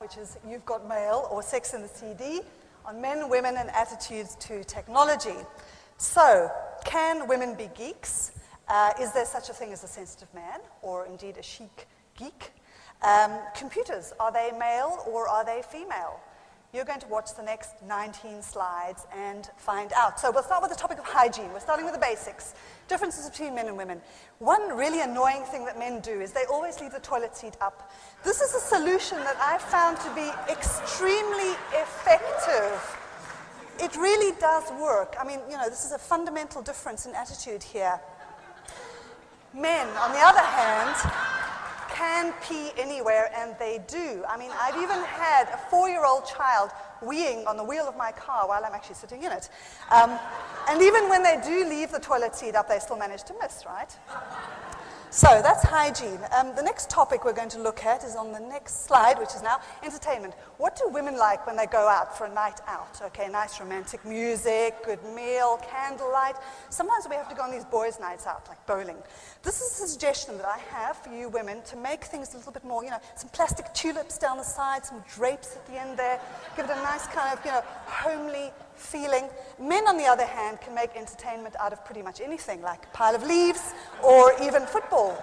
which is You've Got Mail or Sex in the CD, on men, women, and attitudes to technology. So, can women be geeks? Is there such a thing as a sensitive man, or indeed a chic geek? Computers, are they male or are they female? You're going to watch the next 19 slides and find out. So we'll start with the topic of hygiene. We're starting with the basics. Differences between men and women. One really annoying thing that men do is they always leave the toilet seat up. This is a solution that I found to be extremely effective. It really does work. I mean, this is a fundamental difference in attitude here. Men, on the other hand, can pee anywhere, and they do. I mean, I've even had a 4-year-old child weeing on the wheel of my car while I'm actually sitting in it. And even when they do leave the toilet seat up, they still manage to miss, right? So that's hygiene. The next topic we're going to look at is on the next slide, which is now entertainment. What do women like when they go out for a night out? Okay, nice romantic music, good meal, candlelight. Sometimes we have to go on these boys' nights out, like bowling. This is a suggestion that I have for you women to make things a little bit more, some plastic tulips down the side, some drapes at the end there, give it a nice kind of, homely feeling. Men, on the other hand, can make entertainment out of pretty much anything, like a pile of leaves or even football.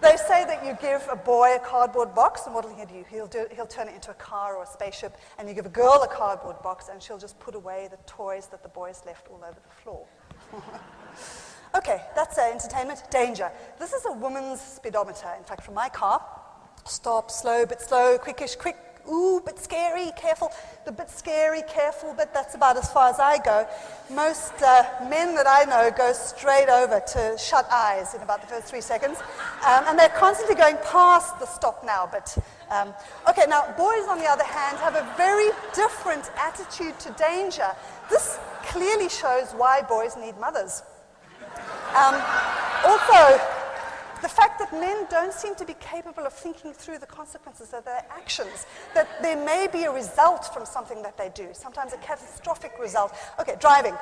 They say that you give a boy a cardboard box, and what will he do? He'll turn it into a car or a spaceship, and you give a girl a cardboard box, and she'll just put away the toys that the boys left all over the floor. Okay, that's entertainment. Danger. This is a woman's speedometer, in fact, from my car. Stop, slow, bit slow, quickish, quick. Ooh, bit scary, careful. The bit scary, careful bit, that's about as far as I go. Most men that I know go straight over to shut eyes in about the first 3 seconds. And they're constantly going past the stop now bit. Okay, now boys, on the other hand, have a very different attitude to danger. This clearly shows why boys need mothers. Also, the fact that men don't seem to be capable of thinking through the consequences of their actions, that there may be a result from something that they do, sometimes a catastrophic result. Okay, driving.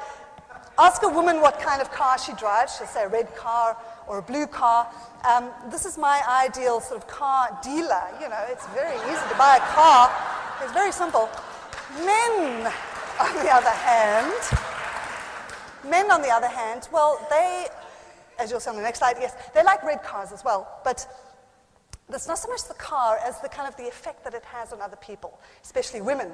Ask a woman what kind of car she drives. She'll say a red car or a blue car. This is my ideal sort of car dealer. It's very easy to buy a car. It's very simple. Men, on the other hand, well, they, as you'll see on the next slide, yes, they like red cars as well, but it's not so much the car as the kind of the effect that it has on other people, especially women.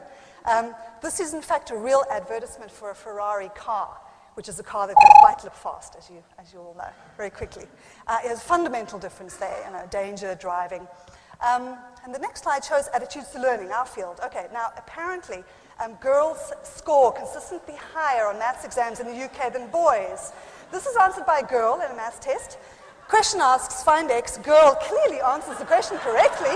This is, in fact, a real advertisement for a Ferrari car, which is a car that goes white-lip fast, as you all know, very quickly. There's a fundamental difference there, danger, driving. And the next slide shows attitudes to learning, our field. Okay, now, apparently, girls score consistently higher on maths exams in the UK than boys. This is answered by a girl in a maths test. Question asks, find X. Girl clearly answers the question correctly.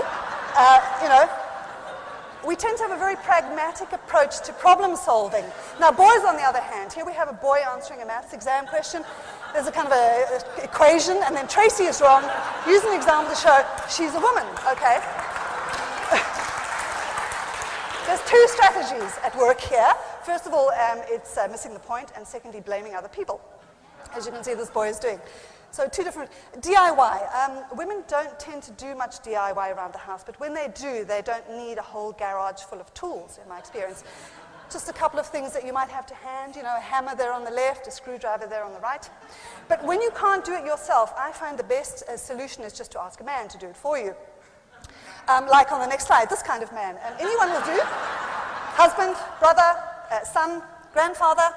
We tend to have a very pragmatic approach to problem solving. Now, boys, on the other hand, here we have a boy answering a maths exam question. There's a kind of a equation, and then Tracy is wrong. Use an example to show she's a woman, okay? There's 2 strategies at work here. First of all, it's missing the point, and secondly, blaming other people, as you can see this boy is doing. So 2 different, DIY. Women don't tend to do much DIY around the house, but when they do, they don't need a whole garage full of tools, in my experience. Just a couple of things that you might have to hand, a hammer there on the left, a screwdriver there on the right. But when you can't do it yourself, I find the best solution is just to ask a man to do it for you. Like on the next slide, this kind of man. Anyone will do. Husband, brother, son, grandfather.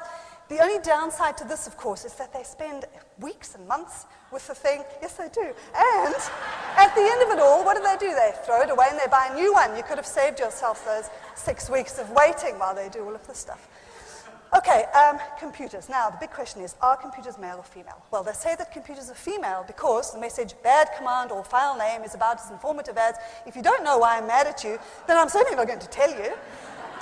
The only downside to this, of course, is that they spend weeks and months with the thing. Yes, they do. And at the end of it all, what do? They throw it away and they buy a new one. You could have saved yourself those 6 weeks of waiting while they do all of this stuff. Okay, computers. Now, the big question is, are computers male or female? Well, they say that computers are female because the message bad command or file name is about as informative as, if you don't know why I'm mad at you, then I'm certainly not going to tell you.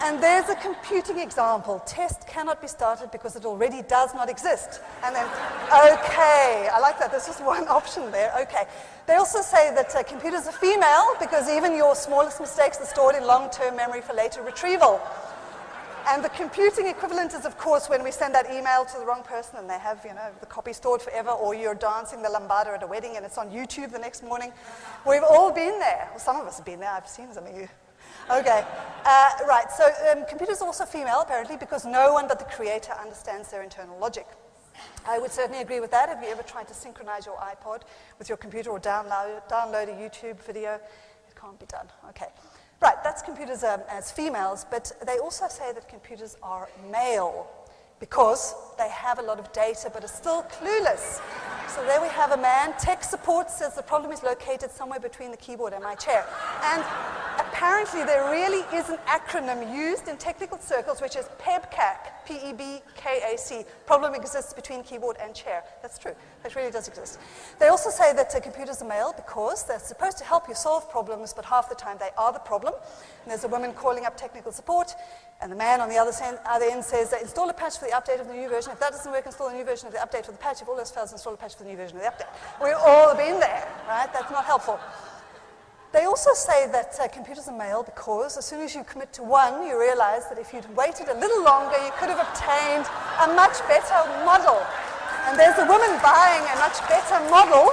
And there's a computing example. Test cannot be started because it already does not exist. And then, okay, I like that. There's just one option there. Okay. They also say that computers are female because even your smallest mistakes are stored in long-term memory for later retrieval. And the computing equivalent is, of course, when we send that email to the wrong person and they have, the copy stored forever, or you're dancing the lambada at a wedding and it's on YouTube the next morning. We've all been there. Well, some of us have been there. I've seen some of you. Okay. Right, so computers are also female, apparently, because no one but the creator understands their internal logic. I would certainly agree with that. Have you ever tried to synchronize your iPod with your computer or download a YouTube video? It can't be done. Okay. Right, that's computers as females, but they also say that computers are male because they have a lot of data but are still clueless. So there we have a man. Tech support says the problem is located somewhere between the keyboard and my chair. And apparently there really is an acronym used in technical circles which is PEBKAC, P-E-B-K-A-C. Problem exists between keyboard and chair. That's true. That really does exist. They also say that computers are male because they're supposed to help you solve problems, but half the time they are the problem. And there's a woman calling up technical support, and the man on the other end says, install a patch for the update of the new version. If that doesn't work, install a new version of the update for the patch. If all else fails, install a patch for the new version of the update. We've all been there, right? That's not helpful. They also say that computers are male because as soon as you commit to one, you realize that if you'd waited a little longer, you could have obtained a much better model. And there's a woman buying a much better model.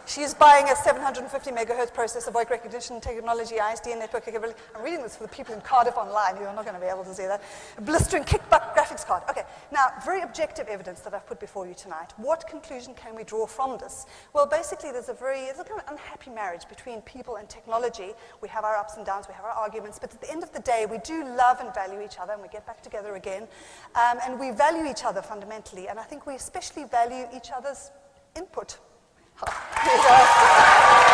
She's buying a 750 megahertz processor, voice recognition technology, ISDN network capability. I'm reading this for the people in Cardiff online who are not going to be able to see that. A blistering kickback graphics card. Okay, now, very objective evidence that I've put before you tonight. What conclusion can we draw from this? Well, basically, there's a kind of unhappy marriage between people and technology. We have our ups and downs, we have our arguments, but at the end of the day, we do love and value each other, and we get back together again. And we value each other fundamentally, and I think we especially value each other's input. Here you go.